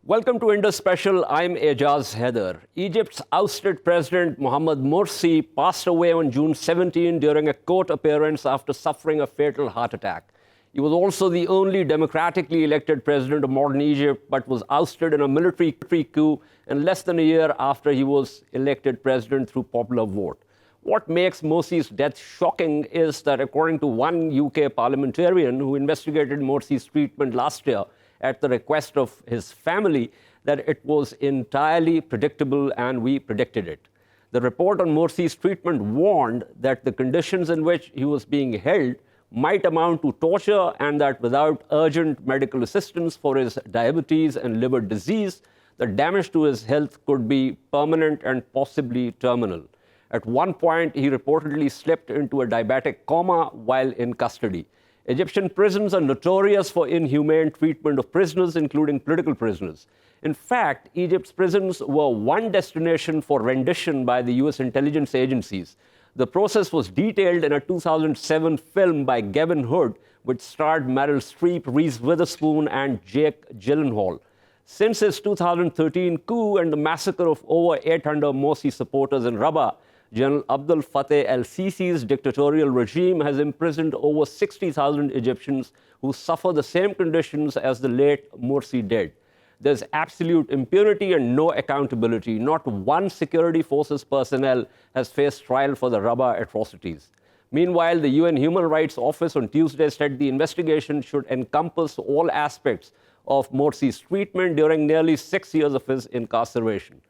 Welcome to Indus Special. I'm Ejaz Haider. Egypt's ousted president Mohamed Morsi passed away on June 17 during a court appearance after suffering a fatal heart attack. He was also the only democratically elected president of modern Egypt, but was ousted in a military coup in less than a year after he was elected president through popular vote. What makes Morsi's death shocking is that, according to one UK parliamentarian who investigated Morsi's treatment last year at the request of his family, that it was entirely predictable and we predicted it. The report on Morsi's treatment warned that the conditions in which he was being held might amount to torture and that without urgent medical assistance for his diabetes and liver disease, the damage to his health could be permanent and possibly terminal. At one point, he reportedly slipped into a diabetic coma while in custody. Egyptian prisons are notorious for inhumane treatment of prisoners, including political prisoners. In fact, Egypt's prisons were one destination for rendition by the US intelligence agencies. The process was detailed in a 2007 film by Gavin Hood, which starred Meryl Streep, Reese Witherspoon, and Jake Gyllenhaal. Since his 2013 coup and the massacre of over 800 Morsi supporters in Rabat, General Abdel Fattah el-Sisi's dictatorial regime has imprisoned over 60,000 Egyptians who suffer the same conditions as the late Morsi did. There's absolute impunity and no accountability. Not one security forces personnel has faced trial for the Rabat atrocities. Meanwhile, the UN Human Rights Office on Tuesday said the investigation should encompass all aspects of Morsi's treatment during nearly 6 years of his incarceration.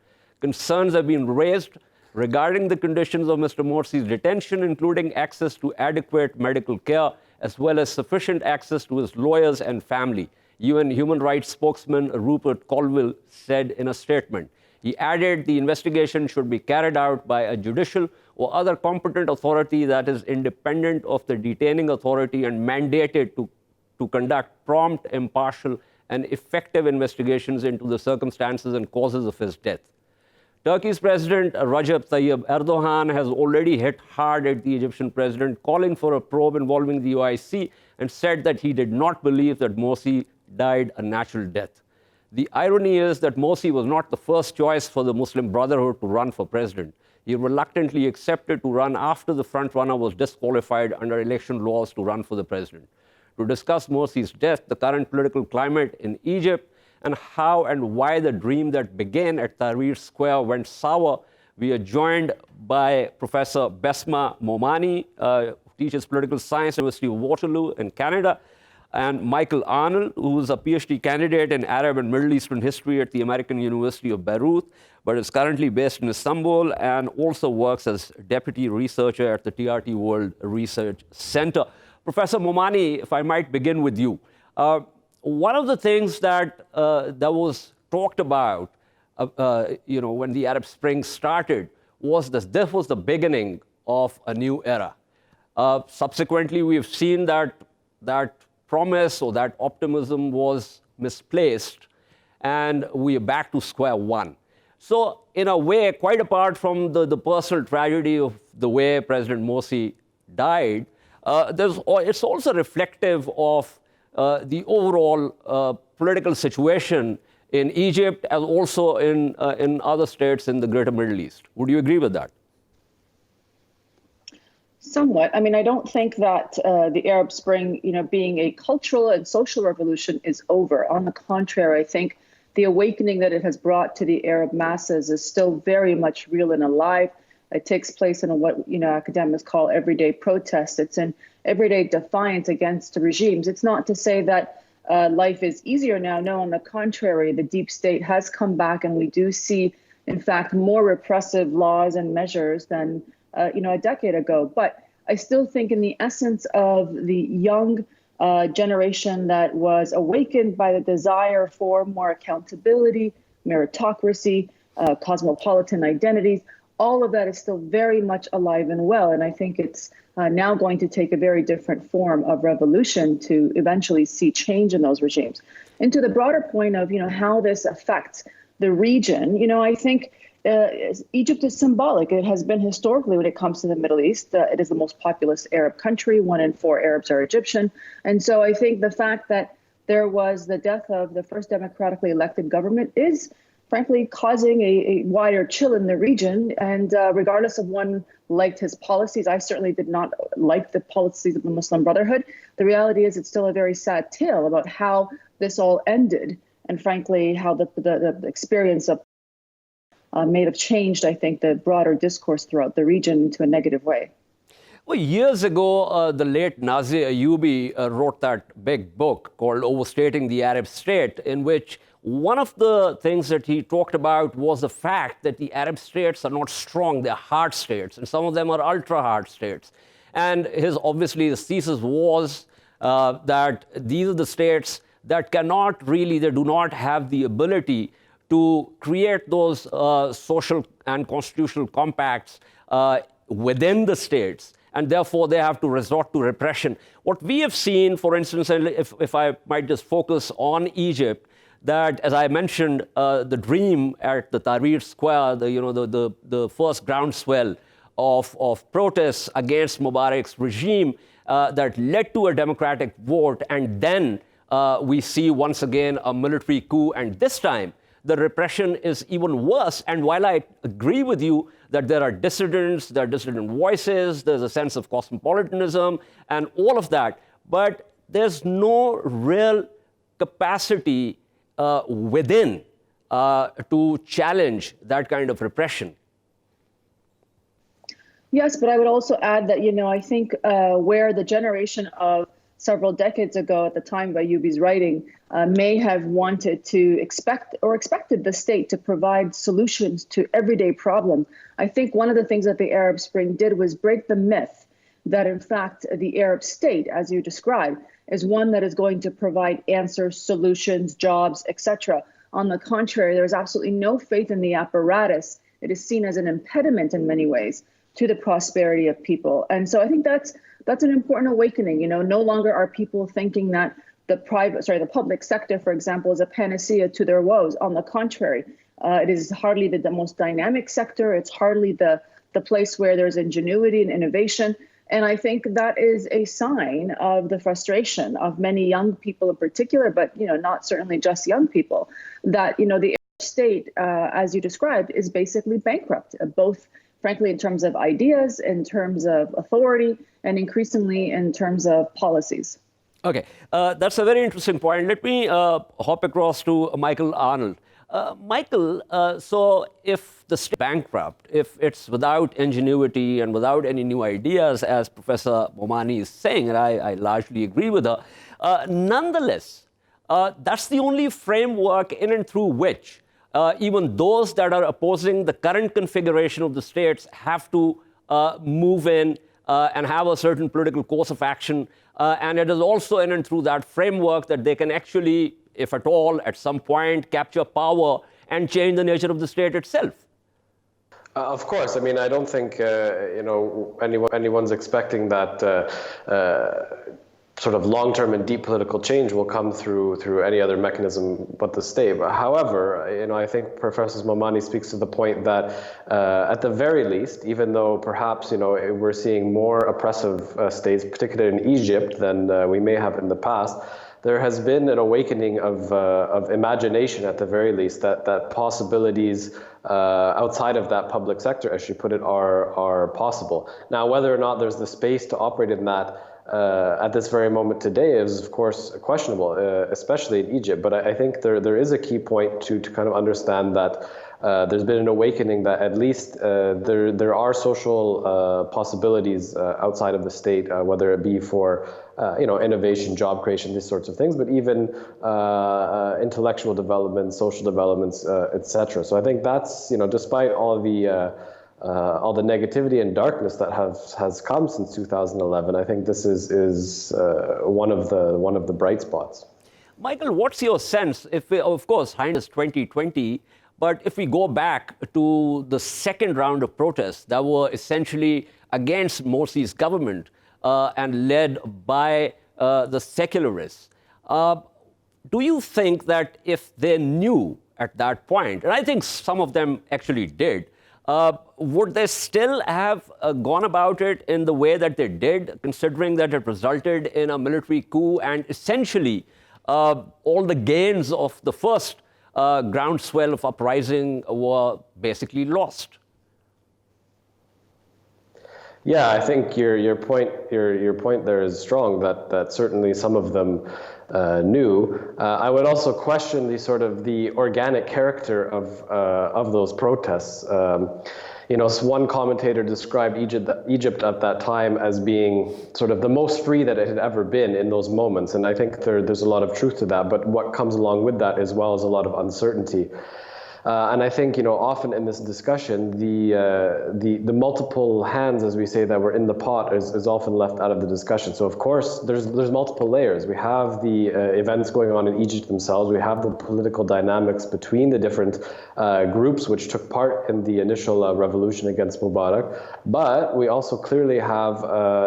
Concerns have been raised regarding the conditions of Mr. Morsi's detention, including access to adequate medical care, as well as sufficient access to his lawyers and family, UN human rights spokesman Rupert Colville said in a statement. He added the investigation should be carried out by a judicial or other competent authority that is independent of the detaining authority and mandated to conduct prompt, impartial, and effective investigations into the circumstances and causes of his death. Turkey's President Recep Tayyip Erdogan has already hit hard at the Egyptian president, calling for a probe involving the OIC, and said that he did not believe that Morsi died a natural death. The irony is that Morsi was not the first choice for the Muslim Brotherhood to run for president. He reluctantly accepted to run after the frontrunner was disqualified under election laws to run for the president. To discuss Morsi's death, the current political climate in Egypt, and how and why the dream that began at Tahrir Square went sour, we are joined by Professor Bessma Momani, who teaches political science at the University of Waterloo in Canada, and Michael Arnold, who is a PhD candidate in Arab and Middle Eastern history at the American University of Beirut, but is currently based in Istanbul and also works as deputy researcher at the TRT World Research Center. Professor Momani, if I might begin with you. One of the things that was talked about, when the Arab Spring started, was that this was the beginning of a new era. Subsequently, we've seen that promise or that optimism was misplaced, and we are back to square one. So, in a way, quite apart from the personal tragedy of the way President Morsi died, it's also reflective of the overall political situation in Egypt, as also in other states in the greater Middle East. Would you agree with that? Somewhat. I mean, I don't think that the Arab Spring, being a cultural and social revolution is over. On the contrary, I think the awakening that it has brought to the Arab masses is still very much real and alive. It takes place in what academics call everyday protest. It's an everyday defiance against the regimes. It's not to say that life is easier now. No, on the contrary, the deep state has come back, and we do see, in fact, more repressive laws and measures than a decade ago. But I still think, in the essence of the young generation that was awakened by the desire for more accountability, meritocracy, cosmopolitan identities, all of that is still very much alive and well. And I think it's now going to take a very different form of revolution to eventually see change in those regimes. And to the broader point of, how this affects the region, I think Egypt is symbolic. It has been historically when it comes to the Middle East. It is the most populous Arab country. 1 in 4 Arabs are Egyptian. And so I think the fact that there was the death of the first democratically elected government is frankly causing a wider chill in the region. And regardless of one liked his policies, I certainly did not like the policies of the Muslim Brotherhood. The reality is it's still a very sad tale about how this all ended, and frankly, how the experience of may have changed, I think, the broader discourse throughout the region into a negative way. Well, years ago, the late Nazir Ayubi wrote that big book called Overstating the Arab State, in which one of the things that he talked about was the fact that the Arab states are not strong, they're hard states, and some of them are ultra-hard states. And obviously, his thesis was that these are the states that cannot really, they do not have the ability to create those social and constitutional compacts within the states, and therefore they have to resort to repression. What we have seen, for instance, and if I might just focus on Egypt, that, as I mentioned, the dream at the Tahrir Square, the first groundswell of protests against Mubarak's regime that led to a democratic vote, and then we see once again a military coup, and this time the repression is even worse. And while I agree with you that there are dissidents, there are dissident voices, there's a sense of cosmopolitanism and all of that, but there's no real capacity within to challenge that kind of repression. Yes, but I would also add that, I think where the generation of several decades ago at the time of Ayubi's writing may have wanted to expected the state to provide solutions to everyday problems. I think one of the things that the Arab Spring did was break the myth that, in fact, the Arab state, as you described, is one that is going to provide answers, solutions, jobs, etc. On the contrary, there's absolutely no faith in the apparatus. It is seen as an impediment in many ways to the prosperity of people. And so I think that's an important awakening. No longer are people thinking that the public sector, for example, is a panacea to their woes. On the contrary, it is hardly the most dynamic sector. It's hardly the place where there's ingenuity and innovation. And I think that is a sign of the frustration of many young people in particular, but not certainly just young people, that the Arab state, as you described, is basically bankrupt, both frankly in terms of ideas, in terms of authority, and increasingly in terms of policies. Okay, that's a very interesting point. Let me hop across to Michael Arnold. Michael, so if the state is bankrupt, if it's without ingenuity and without any new ideas, as Professor Momani is saying, and I largely agree with her, nonetheless, that's the only framework in and through which even those that are opposing the current configuration of the states have to move in and have a certain political course of action. And it is also in and through that framework that they can actually, if at all, at some point, capture power and change the nature of the state itself. Of course. I mean, I don't think anyone's expecting that sort of long-term and deep political change will come through any other mechanism but the state. But however, I think Professor Momani speaks to the point that at the very least, even though perhaps we're seeing more oppressive states, particularly in Egypt, than we may have in the past, there has been an awakening of imagination at the very least, that possibilities outside of that public sector, as she put it, are possible. Now, whether or not there's the space to operate in that at this very moment today is, of course, questionable, especially in Egypt. But I think there is a key point to kind of understand that there's been an awakening that at least there are social possibilities outside of the state, whether it be for innovation, job creation, these sorts of things, but even intellectual development, social developments, etc. So I think that's despite all the negativity and darkness that has come since 2011, I think this is one of the bright spots. Michael, what's your sense? Of course, hindsight is 2020. But if we go back to the second round of protests that were essentially against Morsi's government and led by the secularists, do you think that if they knew at that point, and I think some of them actually did, would they still have gone about it in the way that they did, considering that it resulted in a military coup and essentially all the gains of the first groundswell of uprising were basically lost. Yeah, I think your point there is strong. That certainly some of them knew. I would also question the organic character of those protests. So one commentator described Egypt at that time as being sort of the most free that it had ever been in those moments, and I think there's a lot of truth to that. But what comes along with that as well is a lot of uncertainty. And I think, often in this discussion, the multiple hands, as we say, that were in the pot is often left out of the discussion. So, of course, there's multiple layers. We have the events going on in Egypt themselves. We have the political dynamics between the different groups which took part in the initial revolution against Mubarak. But we also clearly have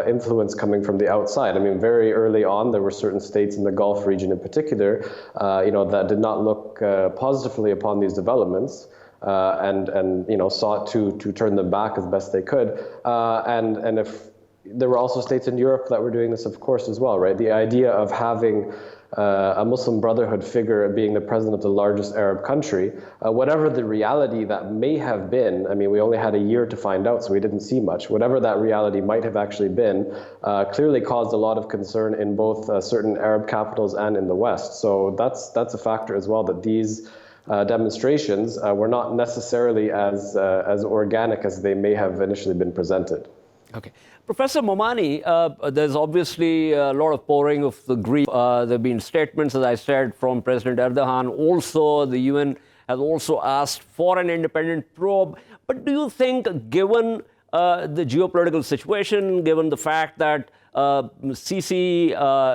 influence coming from the outside. I mean, very early on, there were certain states in the Gulf region in particular, that did not look positively upon these developments. And sought to turn them back as best they could. And if there were also states in Europe that were doing this, of course, as well, right? The idea of having a Muslim Brotherhood figure being the president of the largest Arab country, whatever the reality that may have been, I mean, we only had a year to find out, so we didn't see much. Whatever that reality might have actually been, clearly caused a lot of concern in both certain Arab capitals and in the West. So that's a factor as well, that these demonstrations were not necessarily as organic as they may have initially been presented. Okay. Professor Momani, there's obviously a lot of pouring of the grief. There have been statements, as I said, from President Erdogan. Also, the UN has also asked for an independent probe. But do you think, given the geopolitical situation, given the fact that Sisi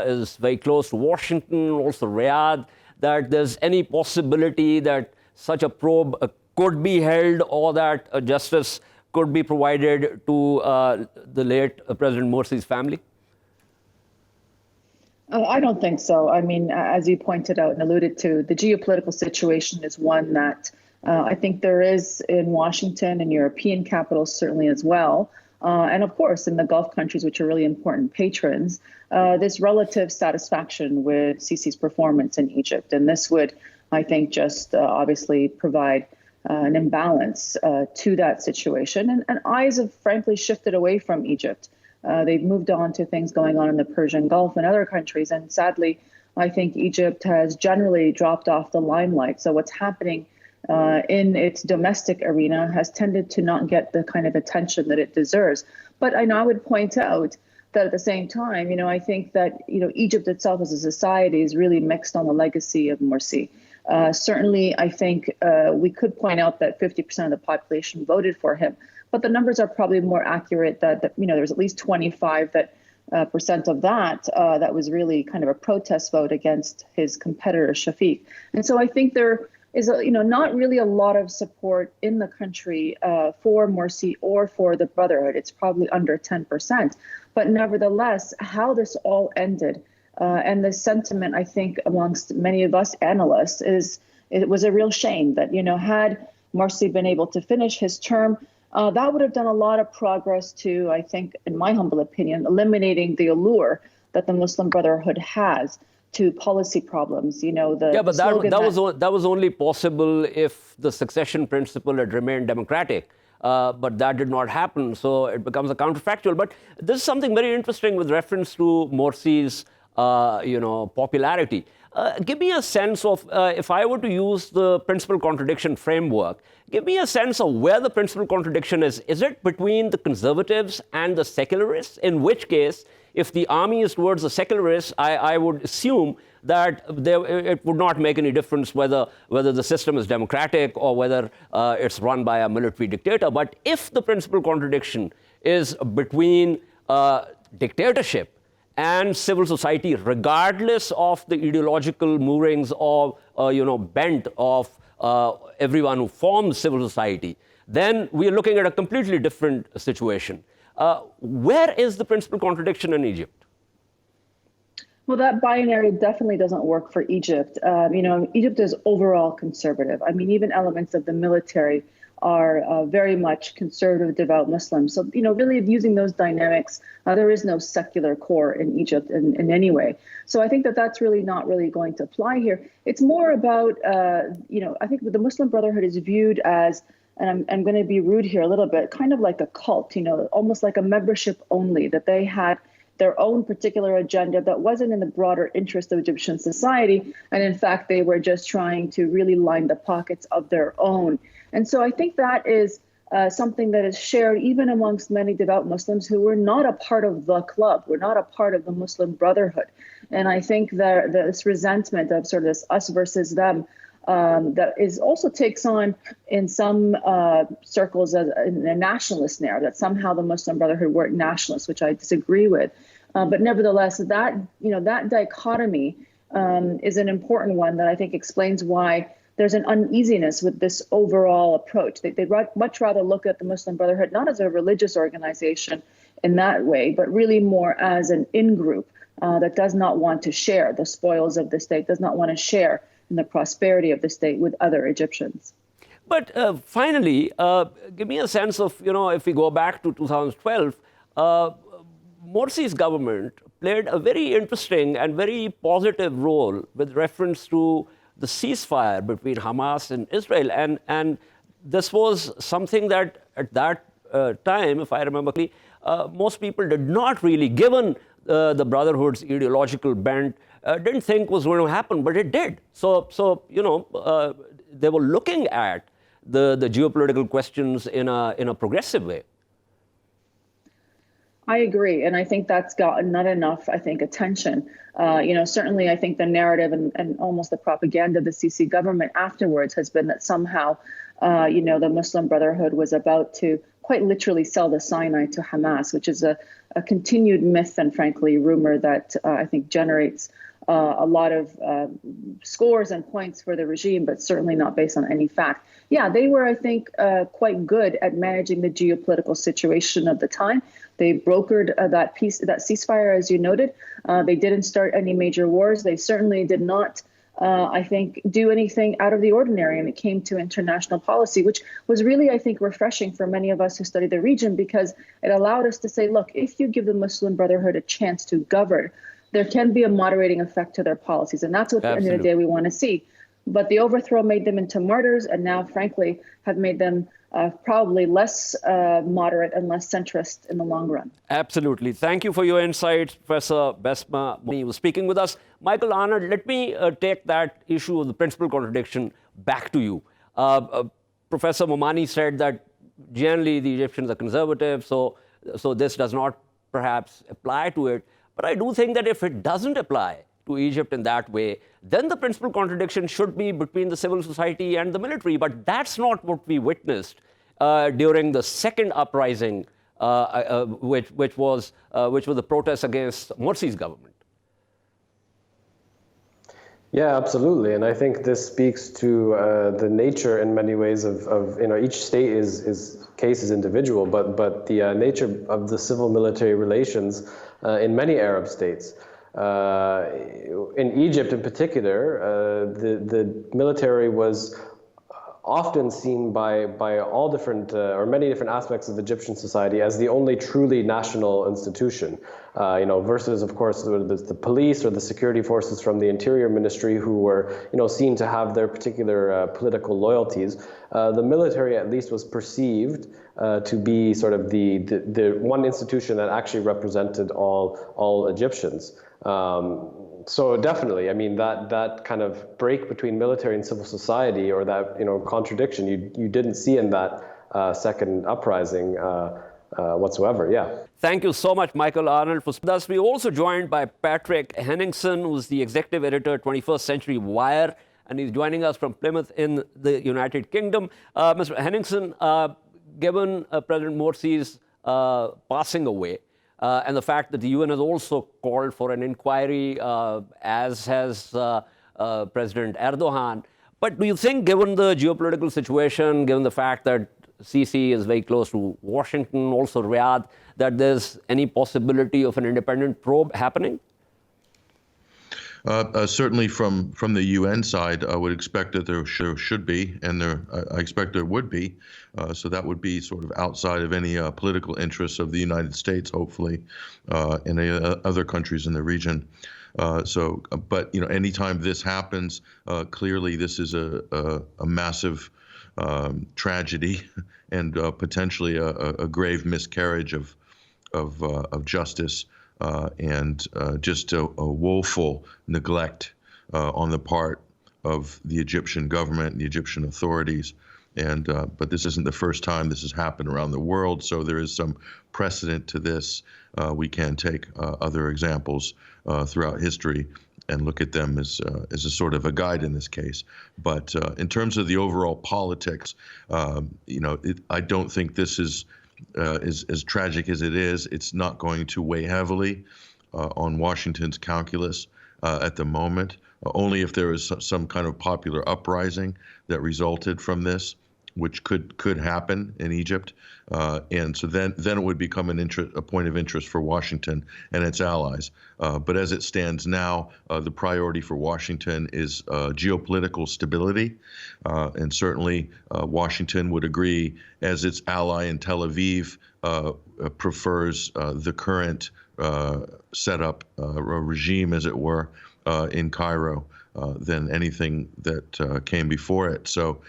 is very close to Washington, also Riyadh, that there's any possibility that such a probe could be held, or that justice could be provided to the late President Morsi's family? I don't think so. I mean, as you pointed out and alluded to, the geopolitical situation is one that I think there is in Washington and European capitals certainly as well. And of course, in the Gulf countries, which are really important patrons, this relative satisfaction with Sisi's performance in Egypt. And this would, I think, just obviously provide an imbalance to that situation. And eyes have frankly shifted away from Egypt. They've moved on to things going on in the Persian Gulf and other countries. And sadly, I think Egypt has generally dropped off the limelight. So what's happening in its domestic arena has tended to not get the kind of attention that it deserves. But I know I would point out that at the same time, I think that, Egypt itself as a society is really mixed on the legacy of Morsi. Certainly, I think we could point out that 50% of the population voted for him, but the numbers are probably more accurate that there's at least 25% of that was really kind of a protest vote against his competitor, Shafiq. And so I think there is not really a lot of support in the country for Morsi or for the Brotherhood. It's probably under 10%. But nevertheless, how this all ended and the sentiment, I think, amongst many of us analysts is it was a real shame that, had Morsi been able to finish his term, that would have done a lot of progress to, I think, in my humble opinion, eliminating the allure that the Muslim Brotherhood has to policy problems. But that was only possible if the succession principle had remained democratic. But that did not happen, so it becomes a counterfactual. But this is something very interesting with reference to Morsi's, popularity. Give me a sense of, if I were to use the principal contradiction framework, give me a sense of where the principal contradiction is. Is it between the conservatives and the secularists? In which case, if the army is towards the secularists, I would assume that it would not make any difference whether the system is democratic or whether it's run by a military dictator. But if the principal contradiction is between dictatorship and civil society, regardless of the ideological moorings or bent of everyone who forms civil society, then we are looking at a completely different situation. Where is the principal contradiction in Egypt? Well, that binary definitely doesn't work for Egypt. Egypt is overall conservative. I mean, even elements of the military are very much conservative, devout Muslims. So, really using those dynamics, there is no secular core in Egypt in any way. So I think that that's really not really going to apply here. It's more about, I think the Muslim Brotherhood is viewed as, and I'm going to be rude here a little bit, kind of like a cult, almost like a membership only, that they had their own particular agenda that wasn't in the broader interest of Egyptian society. And in fact, they were just trying to really line the pockets of their own. And so I think that is something that is shared even amongst many devout Muslims who were not a part of the club, were not a part of the Muslim Brotherhood. And I think that this resentment of sort of this us versus them that is also takes on in some circles in a nationalist narrative, that somehow the Muslim Brotherhood weren't nationalists, which I disagree with. But nevertheless, that dichotomy is an important one that I think explains why there's an uneasiness with this overall approach. They'd much rather look at the Muslim Brotherhood not as a religious organization in that way, but really more as an in-group that does not want to share the spoils of the state, does not want to share in the prosperity of the state with other Egyptians. But finally, give me a sense of, if we go back to 2012, Morsi's government played a very interesting and very positive role with reference to the ceasefire between Hamas and Israel. And this was something that at that time, if I remember correctly, most people did not really, given the Brotherhood's ideological bent, didn't think was going to happen, but it did. So they were looking at the geopolitical questions in a progressive way. I agree, and I think that's gotten not enough, attention. Certainly I think the narrative and almost the propaganda of the Sisi government afterwards has been that somehow, the Muslim Brotherhood was about to quite literally sell the Sinai to Hamas, which is a continued myth and frankly rumor that I think generates a lot of scores and points for the regime, but certainly not based on any fact. Yeah, they were, I think, quite good at managing the geopolitical situation of the time. They brokered that ceasefire, as you noted. They didn't start any major wars. They certainly did not, do anything out of the ordinary when it came to international policy, which was really, I think, refreshing for many of us who study the region, because it allowed us to say, look, if you give the Muslim Brotherhood a chance to govern, there can be a moderating effect to their policies. And that's what at the end of the day we want to see. But the overthrow made them into martyrs, and now, frankly, have made them probably less moderate and less centrist in the long run. Absolutely. Thank you for your insights, Professor Bessma Momani was speaking with us. Michael Arnold, let me take that issue of the principal contradiction back to you. Professor Momani said that generally the Egyptians are conservative, so this does not perhaps apply to it. But I do think that if it doesn't apply to Egypt in that way, then the principal contradiction should be between the civil society and the military. But that's not what we witnessed during the second uprising, which was the protest against Morsi's government. Yeah, absolutely, and I think this speaks to the nature, in many ways, of each state case is individual, but the nature of the civil-military relations in many Arab states. In Egypt, in particular, the military was often seen by all different or many different aspects of Egyptian society as the only truly national institution. Versus, of course, the police or the security forces from the Interior Ministry, who were, seen to have their particular political loyalties. The military, at least, was perceived to be sort of the one institution that actually represented all Egyptians. So definitely, I mean, that kind of break between military and civil society, or that contradiction, you didn't see in that second uprising whatsoever. Yeah. Thank you so much, Michael Arnold. Thus, we're also joined by Patrick Henningsen, who's the executive editor, 21st Century Wire, and he's joining us from Plymouth in the United Kingdom. Mr. Henningsen, given President Morsi's passing away, and the fact that the UN has also called for an inquiry, as has President Erdogan. But do you think, given the geopolitical situation, given the fact that Sisi is very close to Washington, also Riyadh, that there's any possibility of an independent probe happening? Certainly from the UN side, I would expect that there should be, and I expect there would be. So that would be sort of outside of any political interests of the United States, hopefully, and other countries in the region. But anytime this happens, clearly this is a massive tragedy and potentially a grave miscarriage of justice. And just a woeful neglect on the part of the Egyptian government and the Egyptian authorities. And but this isn't the first time this has happened around the world, so there is some precedent to this. We can take other examples throughout history and look at them as a sort of a guide in this case. But in terms of the overall politics, I don't think this is as tragic as it is. It's not going to weigh heavily on Washington's calculus at the moment. Only if there is some kind of popular uprising that resulted from this, which could happen in Egypt, and so then it would become a point of interest for Washington and its allies. But as it stands now, the priority for Washington is geopolitical stability, and certainly Washington would agree, as its ally in Tel Aviv prefers the current setup, regime, as it were, in Cairo. Than anything that came before it. So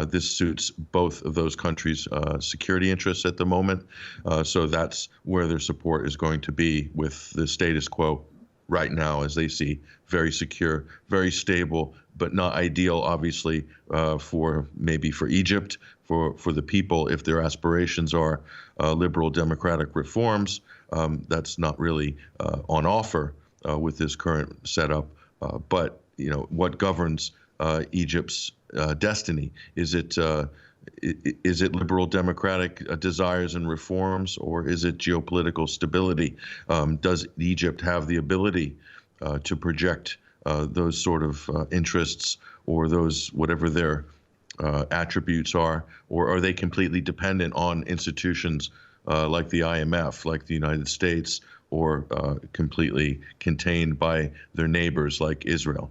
this suits both of those countries' security interests at the moment. So that's where their support is going to be, with the status quo right now, as they see very secure, very stable, but not ideal, obviously, for Egypt, for the people. If their aspirations are liberal democratic reforms, that's not really on offer with this current setup. But what governs Egypt's destiny? Is it liberal democratic desires and reforms, or is it geopolitical stability? Does Egypt have the ability to project those sort of interests, or those, whatever their attributes are, or are they completely dependent on institutions like the IMF, like the United States, or completely contained by their neighbors like Israel?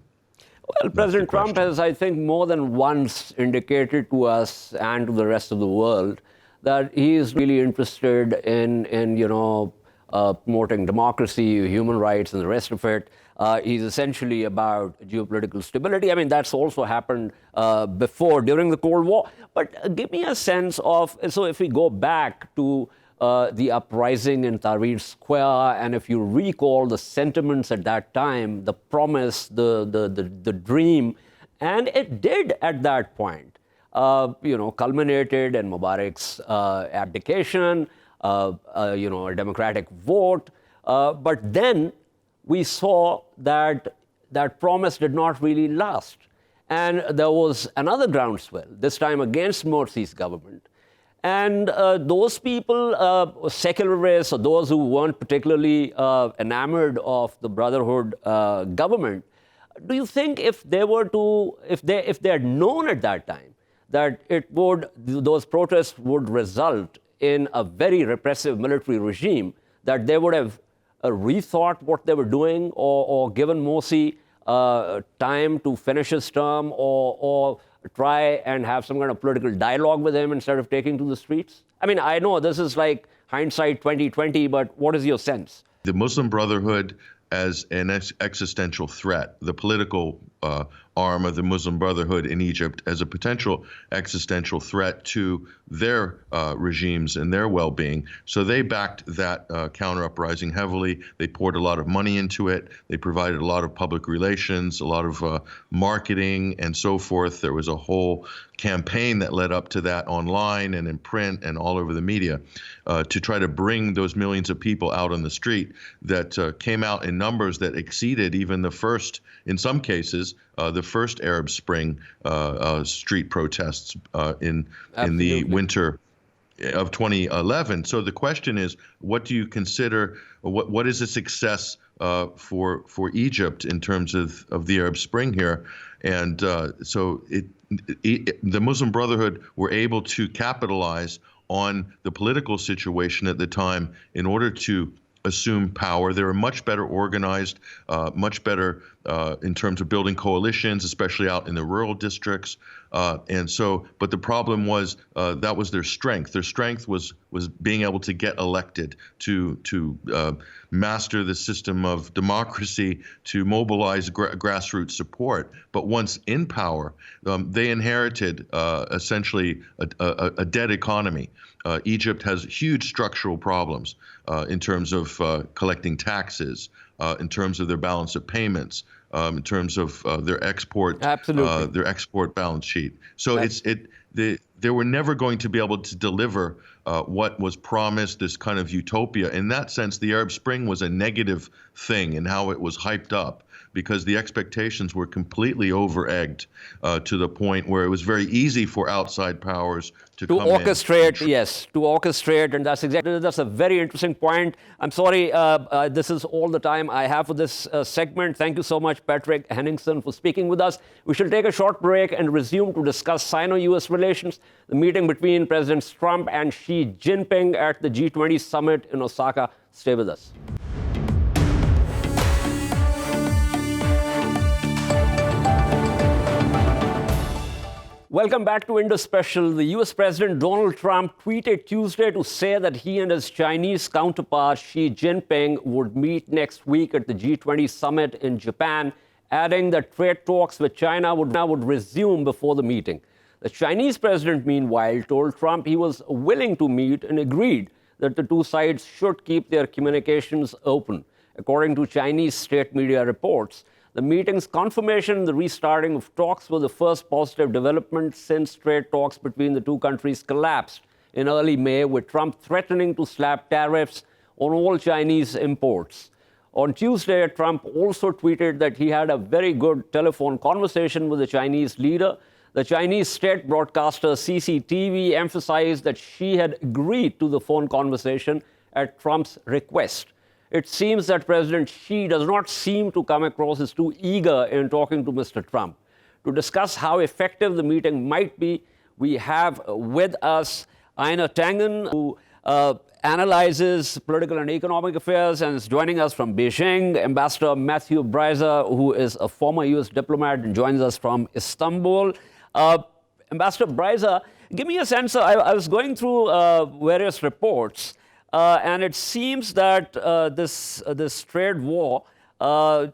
Well, President Trump has, I think, more than once indicated to us and to the rest of the world that he is really interested in promoting democracy, human rights, and the rest of it. He's essentially about geopolitical stability. I mean, that's also happened before, during the Cold War. But give me a sense of, so if we go back to the uprising in Tahrir Square, and if you recall the sentiments at that time, the promise, the dream, and it did at that point, culminated in Mubarak's abdication, a democratic vote. But then we saw that that promise did not really last. And there was another groundswell, this time against Morsi's government. And those people, secularists, or those who weren't particularly enamored of the Brotherhood government, do you think if they had known at that time that those protests would result in a very repressive military regime, that they would have rethought what they were doing, or given Morsi time to finish his term, or try and have some kind of political dialogue with him instead of taking to the streets? I mean, I know this is like hindsight 2020, but what is your sense? The Muslim Brotherhood as an existential threat, the political arm of the Muslim Brotherhood in Egypt as a potential existential threat to their regimes and their well-being. So they backed that counter-uprising heavily. They poured a lot of money into it. They provided a lot of public relations, a lot of marketing, and so forth. There was a whole campaign that led up to that, online and in print and all over the media, to try to bring those millions of people out on the street that came out in numbers that exceeded even the first, in some cases, the first Arab Spring street protests in the winter of 2011. So the question is, what do you consider? What is a success for Egypt in terms of the Arab Spring here? And so the Muslim Brotherhood were able to capitalize on the political situation at the time in order to assumed power. They were much better organized, much better in terms of building coalitions, especially out in the rural districts. But the problem was that was their strength. Their strength was being able to get elected, to master the system of democracy, to mobilize grassroots support. But once in power, they inherited essentially a dead economy. Egypt has huge structural problems in terms of collecting taxes, in terms of their balance of payments, in terms of their export balance sheet. So they were never going to be able to deliver what was promised, this kind of utopia. In that sense, the Arab Spring was a negative thing in how it was hyped up, because the expectations were completely over-egged to the point where it was very easy for outside powers to come orchestrate, in. Yes, to orchestrate, and that's a very interesting point. I'm sorry, this is all the time I have for this segment. Thank you so much, Patrick Henningsen, for speaking with us. We shall take a short break and resume to discuss Sino-US relations, the meeting between Presidents Trump and Xi Jinping at the G20 summit in Osaka. Stay with us. Welcome back to Indus Special. The US President Donald Trump tweeted Tuesday to say that he and his Chinese counterpart Xi Jinping would meet next week at the G20 summit in Japan, adding that trade talks with China would resume before the meeting. The Chinese president, meanwhile, told Trump he was willing to meet and agreed that the two sides should keep their communications open. According to Chinese state media reports, the meeting's confirmation, the restarting of talks, were the first positive development since trade talks between the two countries collapsed in early May, with Trump threatening to slap tariffs on all Chinese imports. On Tuesday, Trump also tweeted that he had a very good telephone conversation with the Chinese leader. The Chinese state broadcaster CCTV emphasized that Xi had agreed to the phone conversation at Trump's request. It seems that President Xi does not seem to come across as too eager in talking to Mr. Trump. To discuss how effective the meeting might be, we have with us Einar Tangen, who analyzes political and economic affairs and is joining us from Beijing. Ambassador Mathew Bryza, who is a former U.S. diplomat and joins us from Istanbul. Ambassador Bryza, give me a sense. I was going through various reports. And it seems that this trade war,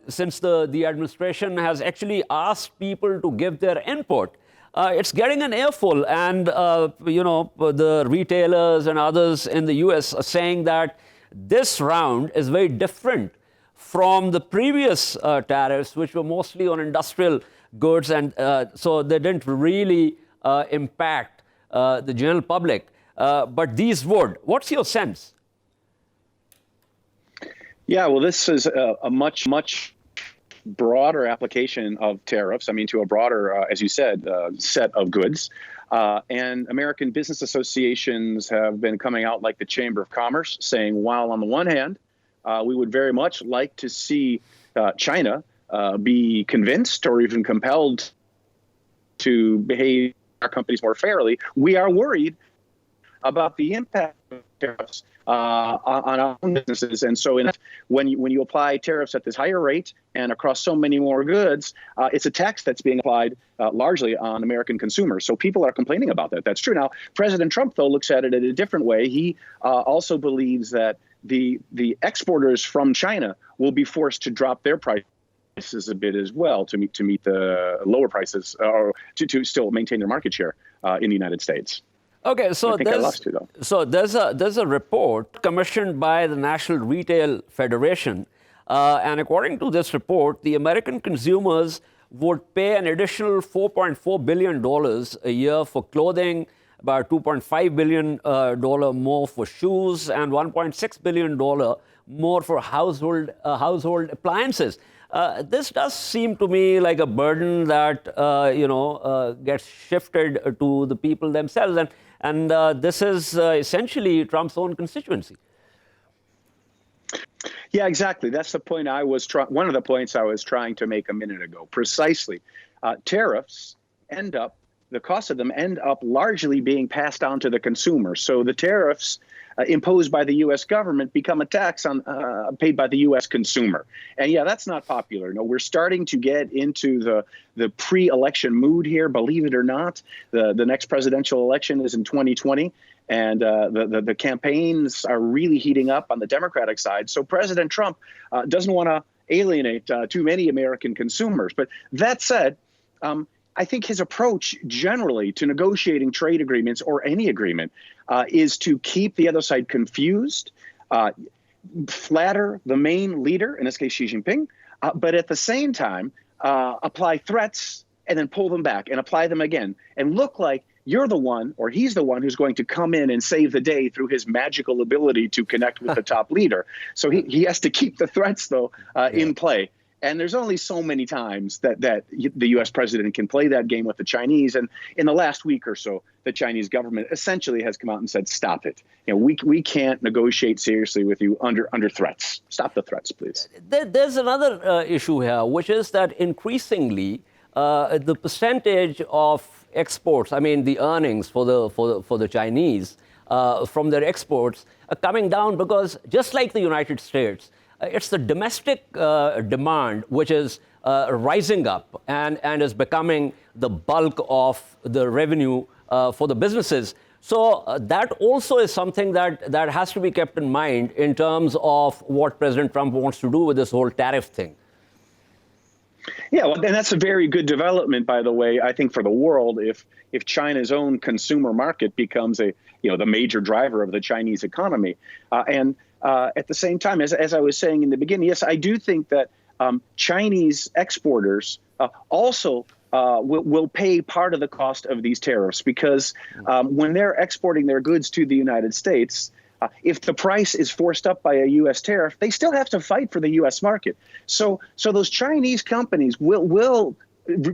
since the administration has actually asked people to give their input, it's getting an earful. And, the retailers and others in the U.S. are saying that this round is very different from the previous tariffs, which were mostly on industrial goods. And so they didn't really impact the general public. But these would. What's your sense? Yeah, well, this is a much broader application of tariffs. I mean, to a broader, as you said, set of goods. And American business associations have been coming out like the Chamber of Commerce, saying, while on the one hand, we would very much like to see China be convinced or even compelled to behave our companies more fairly, we are worried about the impact of tariffs on our own businesses. And so when you apply tariffs at this higher rate and across so many more goods, it's a tax that's being applied largely on American consumers. So people are complaining about that. That's true. Now, President Trump, though, looks at it in a different way. He also believes that the exporters from China will be forced to drop their prices a bit as well to meet the lower prices, or to still maintain their market share in the United States. Okay, so there's a report commissioned by the National Retail Federation, and according to this report, the American consumers would pay an additional $4.4 billion a year for clothing, about $2.5 billion more for shoes, and $1.6 billion more for household appliances. This does seem to me like a burden that gets shifted to the people themselves, and this is essentially Trump's own constituency. Yeah, exactly. That's the point one of the points I was trying to make a minute ago. Precisely, tariffs the cost of them end up largely being passed on to the consumer. So the tariffs imposed by the U.S. government become a tax on paid by the U.S. consumer. And yeah, that's not popular. No, we're starting to get into the pre-election mood here. Believe it or not, the next presidential election is in 2020. And the campaigns are really heating up on the Democratic side. So President Trump doesn't want to alienate too many American consumers. But that said, I think his approach generally to negotiating trade agreements or any agreement is to keep the other side confused, flatter the main leader, in this case Xi Jinping, but at the same time apply threats and then pull them back and apply them again and look like you're the one or he's the one who's going to come in and save the day through his magical ability to connect with the top leader. So he has to keep the threats, though, in play. And there's only so many times that the U.S. president can play that game with the Chinese. And in the last week or so, the Chinese government essentially has come out and said, stop it. You know, we can't negotiate seriously with you under threats. Stop the threats, please. There's another issue here, which is that increasingly the percentage of exports, I mean, the earnings for the Chinese from their exports are coming down because just like the United States, it's the domestic demand which is rising up and is becoming the bulk of the revenue for the businesses. So that also is something that has to be kept in mind in terms of what President Trump wants to do with this whole tariff thing. Yeah, well, and that's a very good development, by the way, I think, for the world if China's own consumer market becomes the major driver of the Chinese economy. And at the same time, as I was saying in the beginning, yes, I do think that Chinese exporters also will pay part of the cost of these tariffs because when they're exporting their goods to the United States, if the price is forced up by a U.S. tariff, they still have to fight for the U.S. market. So those Chinese companies will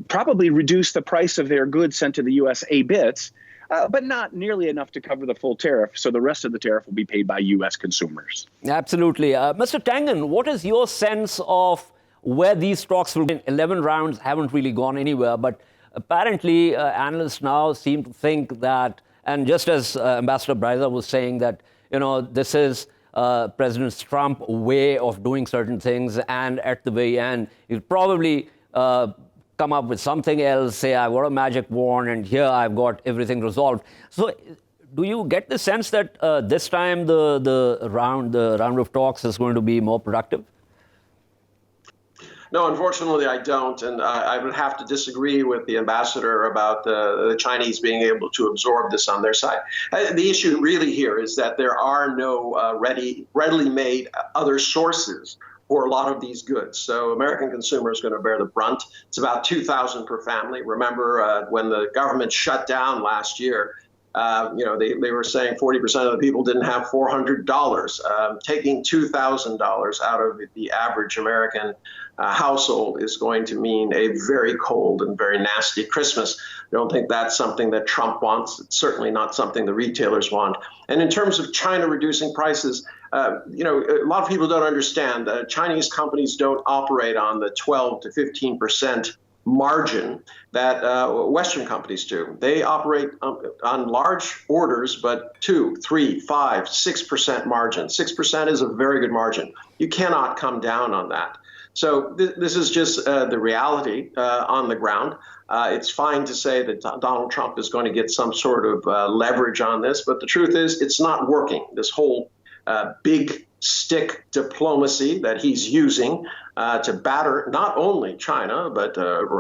probably reduce the price of their goods sent to the U.S. a bit, but not nearly enough to cover the full tariff. So the rest of the tariff will be paid by U.S. consumers. Absolutely. Mr. Tangen, what is your sense of where these talks will be? 11 rounds haven't really gone anywhere, but apparently analysts now seem to think that, and just as Ambassador Bryza was saying, that this is President Trump's way of doing certain things, and at the very end, he'll probably come up with something else, say, I've got a magic wand, and here I've got everything resolved. So do you get the sense that this time the round of talks is going to be more productive? No, unfortunately, I don't. And I would have to disagree with the ambassador about the Chinese being able to absorb this on their side. The issue really here is that there are no readily made other sources for a lot of these goods. So American consumer is going to bear the brunt. It's about $2,000 per family. Remember when the government shut down last year, they were saying 40% of the people didn't have $400. Taking $2,000 out of the average American household is going to mean a very cold and very nasty Christmas. I don't think that's something that Trump wants. It's certainly not something the retailers want. And in terms of China reducing prices, a lot of people don't understand. Chinese companies don't operate on the 12 to 15% margin that Western companies do. They operate on large orders, but 2, 3, 5, 6% margin. 6% is a very good margin. You cannot come down on that. So this is just the reality on the ground. It's fine to say that Donald Trump is going to get some sort of leverage on this, but the truth is it's not working. This whole big stick diplomacy that he's using to batter not only China, but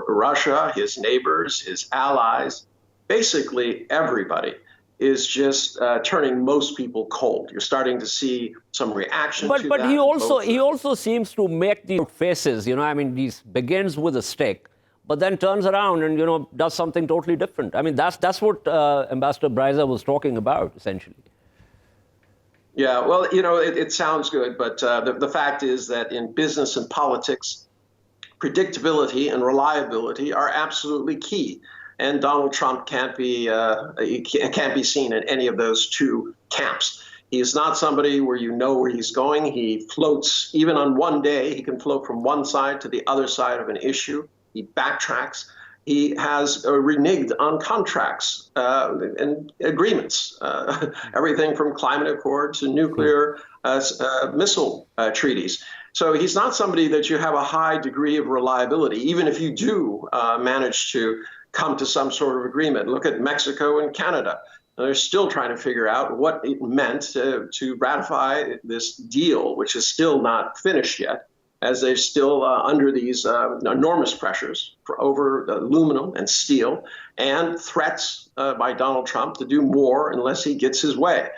Russia, his neighbors, his allies, basically everybody is just turning most people cold. You're starting to see some reaction to that. But he also seems to make these faces, he begins with a stick, but then turns around and, does something totally different. I mean, that's what Ambassador Bryza was talking about, essentially. Yeah, well, it sounds good, but the fact is that in business and politics, predictability and reliability are absolutely key. And Donald Trump can't be seen in any of those two camps. He is not somebody where you know where he's going. He floats, even on one day, he can float from one side to the other side of an issue. He backtracks. He has reneged on contracts and agreements, everything from climate accord to nuclear missile treaties. So he's not somebody that you have a high degree of reliability, even if you do manage to come to some sort of agreement. Look at Mexico and Canada. They're still trying to figure out what it meant to ratify this deal, which is still not finished yet, as they're still under these enormous pressures over aluminum and steel and threats by Donald Trump to do more unless he gets his way.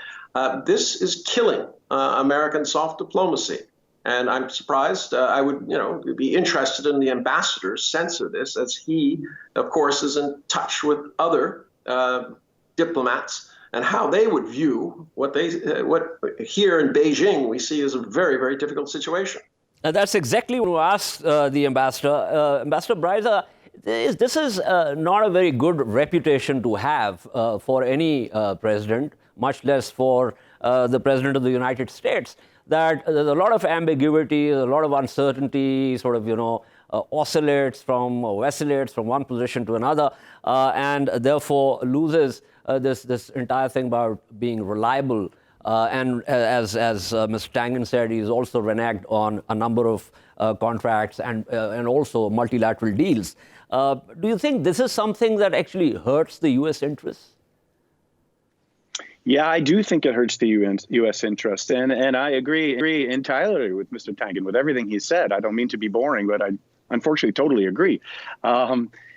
This is killing American soft diplomacy. And I'm surprised. I would, be interested in the ambassador's sense of this, as he, of course, is in touch with other diplomats and how they would view what here in Beijing we see as a very, very difficult situation. That's exactly what I asked the ambassador. Ambassador Bryza, this is not a very good reputation to have for any president, much less for the president of the United States. That there's a lot of ambiguity, a lot of uncertainty, sort of, vacillates from one position to another, and therefore loses this entire thing about being reliable. And as Mr. Tangen said, he's also reneged on a number of contracts and also multilateral deals. Do you think this is something that actually hurts the U.S. interests? Yeah, I do think it hurts the U.S. interest. And I agree entirely with Mr. Tangen, with everything he said. I don't mean to be boring, but I unfortunately totally agree.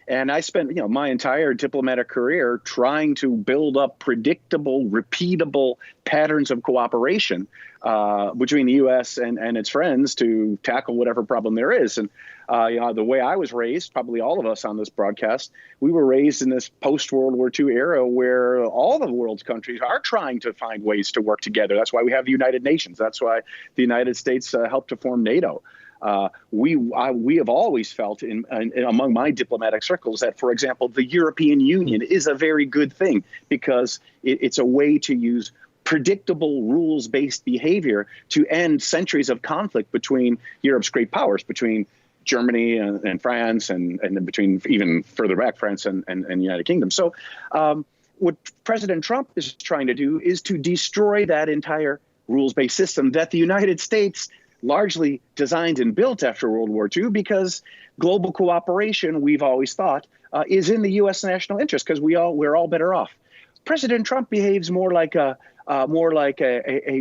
And I spent, my entire diplomatic career trying to build up predictable, repeatable patterns of cooperation between the U.S. and its friends to tackle whatever problem there is. And the way I was raised, probably all of us on this broadcast, we were raised in this post-World War II era where all the world's countries are trying to find ways to work together. That's why we have the United Nations. That's why the United States helped to form NATO. We have always felt in among my diplomatic circles that, for example, the European Union is a very good thing because it's a way to use predictable rules-based behavior to end centuries of conflict between Europe's great powers, between Germany and France, and between even further back, France and the United Kingdom. So what President Trump is trying to do is to destroy that entire rules-based system that the United States largely designed and built after World War II, because global cooperation, we've always thought, is in the U.S. national interest, because we're all better off. President Trump behaves more like a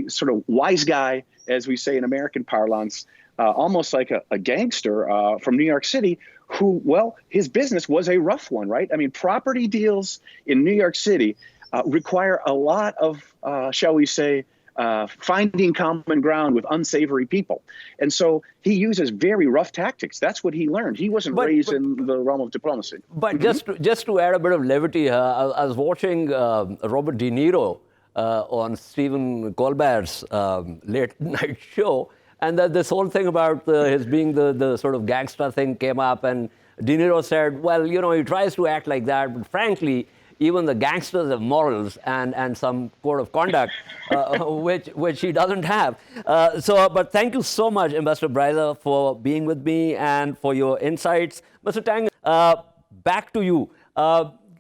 sort of wise guy, as we say in American parlance, almost like a gangster from New York City, who, well, his business was a rough one, right? I mean, property deals in New York City require a lot of, shall we say, finding common ground with unsavory people. And so he uses very rough tactics. That's what he learned. He wasn't raised in the realm of diplomacy. But just to add a bit of levity here, I was watching Robert De Niro on Stephen Colbert's late night show, and that this whole thing about his being the sort of gangster thing came up, and De Niro said, well, he tries to act like that, but frankly, even the gangsters have morals and some code of conduct, which he doesn't have. But thank you so much, Ambassador Bryza, for being with me and for your insights. Mr. Tang, back to you.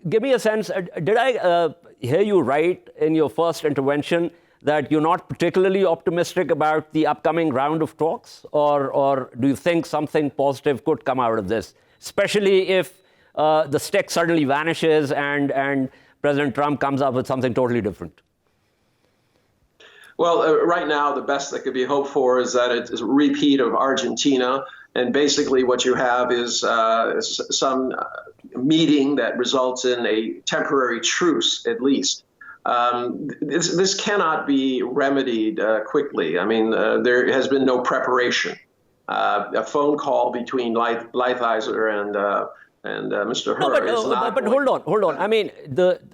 Give me a sense, did I hear you right in your first intervention that you're not particularly optimistic about the upcoming round of talks? Or do you think something positive could come out of this, especially if the stick suddenly vanishes and President Trump comes up with something totally different? Well, right now, the best that could be hoped for is that it is a repeat of Argentina. And basically what you have is some meeting that results in a temporary truce, at least. This cannot be remedied quickly. I mean, there has been no preparation. A phone call between Lighthizer and Mr. Hur is not. But hold on. I mean,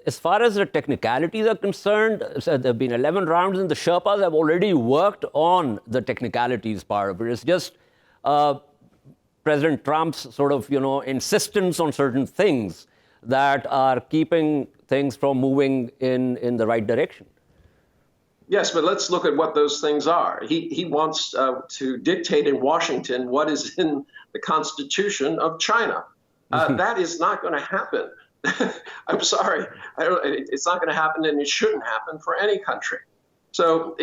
as far as the technicalities are concerned, so there have been 11 rounds, and the Sherpas have already worked on the technicalities part of it. It's just President Trump's sort of, insistence on certain things that are keeping things from moving in the right direction. Yes, but let's look at what those things are. He wants to dictate in Washington what is in the Constitution of China. That is not going to happen. I'm sorry. It's not going to happen, and it shouldn't happen for any country. So,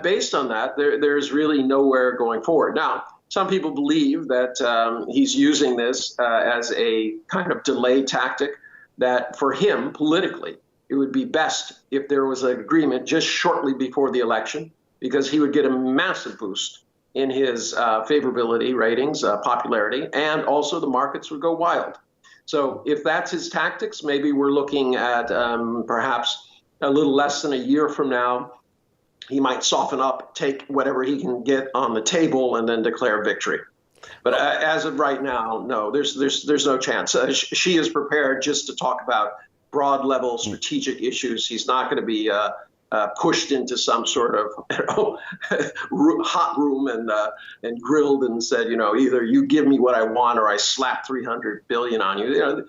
based on that, there's really nowhere going forward. Now, some people believe that he's using this as a kind of delay tactic, that for him, politically, it would be best if there was an agreement just shortly before the election, because he would get a massive boost in his favorability ratings, popularity, and also the markets would go wild. So if that's his tactics, maybe we're looking at perhaps a little less than a year from now, he might soften up, take whatever he can get on the table, and then declare victory. But as of right now, no, there's no chance. She is prepared just to talk about broad level strategic issues. He's not going to be pushed into some sort of hot room and grilled and said, either you give me what I want or I slap 300 billion on you.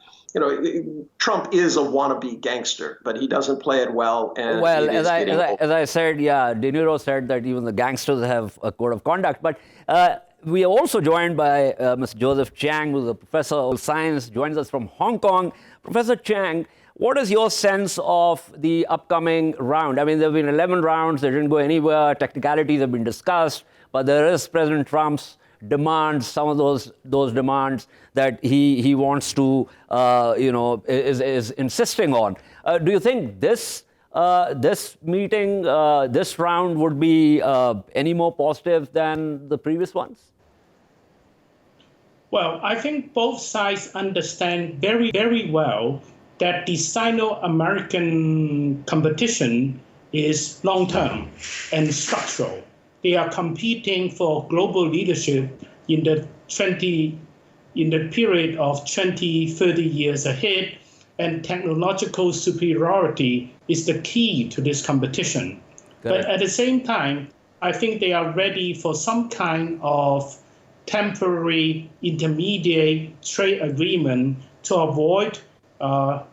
Trump is a wannabe gangster, but he doesn't play it well. And as I said, De Niro said that even the gangsters have a code of conduct. But we are also joined by Mr. Joseph Chang, who's a professor of science, joins us from Hong Kong. Professor Chang, what is your sense of the upcoming round? I mean, there have been 11 rounds. They didn't go anywhere. Technicalities have been discussed. But there is President Trump's demands, some of those demands that he wants to, is insisting on. Do you think this meeting, this round would be any more positive than the previous ones? Well, I think both sides understand very, very well that the Sino-American competition is long-term and structural. They are competing for global leadership in the period of 20, 30 years ahead, and technological superiority is the key to this competition. But at the same time, I think they are ready for some kind of temporary intermediate trade agreement to avoid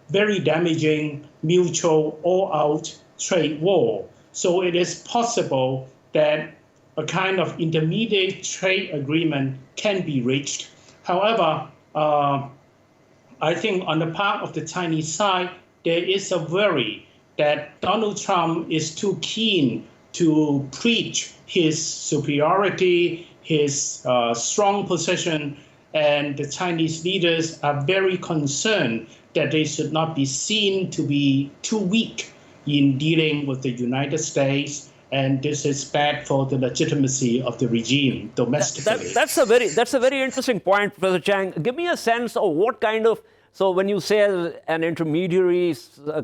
very damaging mutual all-out trade war. So it is possible that a kind of intermediate trade agreement can be reached. However, I think on the part of the Chinese side, there is a worry that Donald Trump is too keen to preach his superiority, his strong position, and the Chinese leaders are very concerned that they should not be seen to be too weak in dealing with the United States, and this is bad for the legitimacy of the regime domestically. That's a very interesting point, Professor Chang. Give me a sense of what kind of, so when you say an intermediary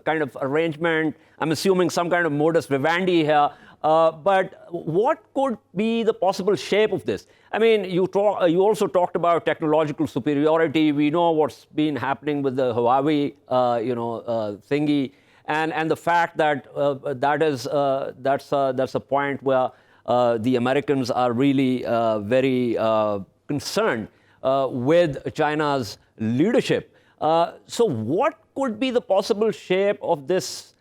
kind of arrangement, I'm assuming some kind of modus vivendi here, but what could be the possible shape of this? I mean, you also talked about technological superiority. We know what's been happening with the Huawei, thingy. And the fact that that's a point where the Americans are really very concerned with China's leadership. So what could be the possible shape of this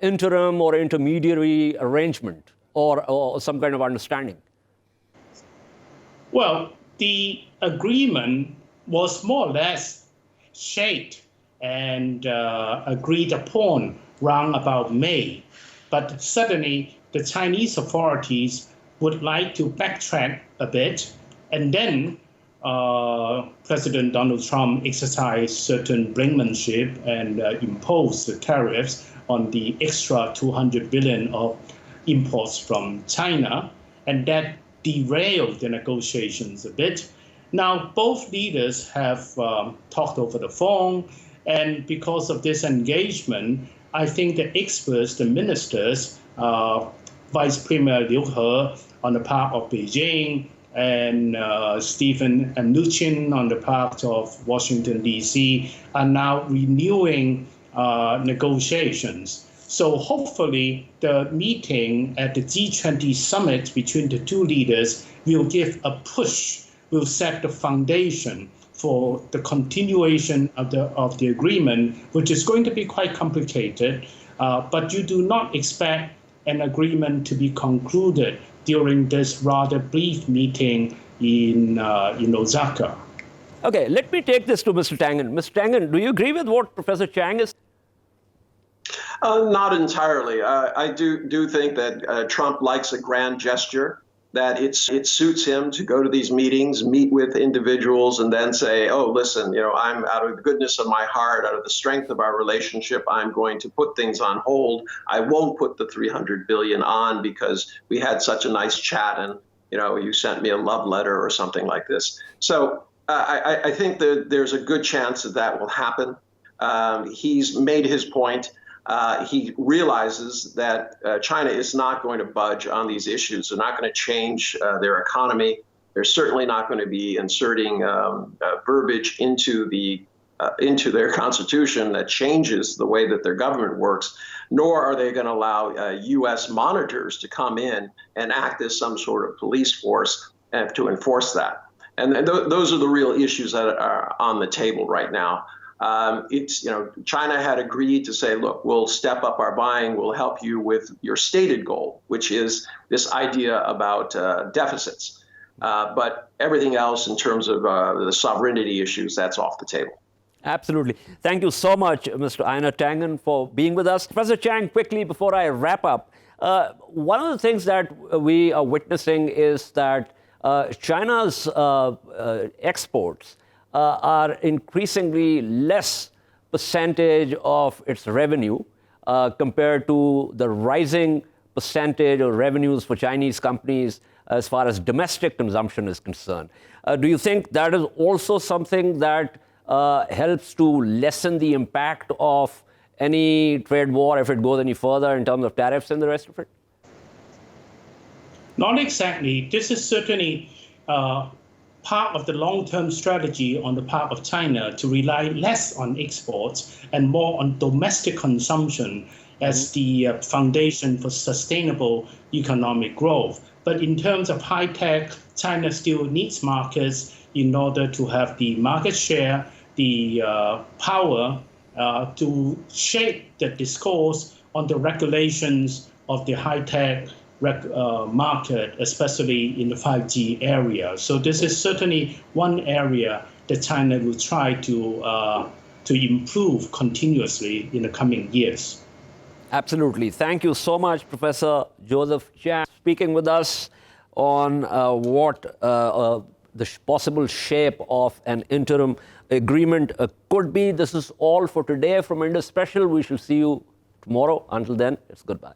interim or intermediary arrangement or some kind of understanding? Well, the agreement was more or less shaped and agreed upon round about May. But suddenly, the Chinese authorities would like to backtrack a bit, and then President Donald Trump exercised certain brinkmanship and imposed the tariffs on the extra 200 billion of imports from China, and that derailed the negotiations a bit. Now, both leaders have talked over the phone, and because of this engagement, I think the experts, the ministers, Vice Premier Liu He on the part of Beijing, and Stephen Mnuchin on the part of Washington, D.C., are now renewing negotiations. So hopefully the meeting at the G20 summit between the two leaders will give a push, will set the foundation for the continuation of the agreement, which is going to be quite complicated. But you do not expect an agreement to be concluded during this rather brief meeting in Osaka. Okay, let me take this to Mr. Tangen. Mr. Tangen, do you agree with what Professor Chang is? Not entirely. I do think that Trump likes a grand gesture, that it suits him to go to these meetings, meet with individuals, and then say, oh, listen, I'm out of the goodness of my heart, out of the strength of our relationship, I'm going to put things on hold. I won't put the $300 billion on because we had such a nice chat and, you sent me a love letter or something like this. So I think that there's a good chance that will happen. He's made his point. He realizes that China is not going to budge on these issues. They're not going to change their economy. They're certainly not going to be inserting verbiage into their constitution that changes the way that their government works, nor are they going to allow U.S. monitors to come in and act as some sort of police force to enforce that. And those are the real issues that are on the table right now. China had agreed to say, look, we'll step up our buying, we'll help you with your stated goal, which is this idea about deficits. But everything else in terms of the sovereignty issues, that's off the table. Absolutely. Thank you so much, Mr. Einar Tangen, for being with us. Professor Chang, quickly before I wrap up, one of the things that we are witnessing is that China's exports are increasingly less percentage of its revenue compared to the rising percentage of revenues for Chinese companies as far as domestic consumption is concerned. Do you think that is also something that helps to lessen the impact of any trade war if it goes any further in terms of tariffs and the rest of it? Not exactly. This is certainly part of the long-term strategy on the part of China to rely less on exports and more on domestic consumption as the foundation for sustainable economic growth. But in terms of high-tech, China still needs markets in order to have the market share, the power to shape the discourse on the regulations of the high-tech market, especially in the 5G area. So this is certainly one area that China will try to improve continuously in the coming years. Absolutely. Thank you so much, Professor Joseph Chang, speaking with us on what the possible shape of an interim agreement could be. This is all for today from Indus Special. We shall see you tomorrow. Until then, it's goodbye.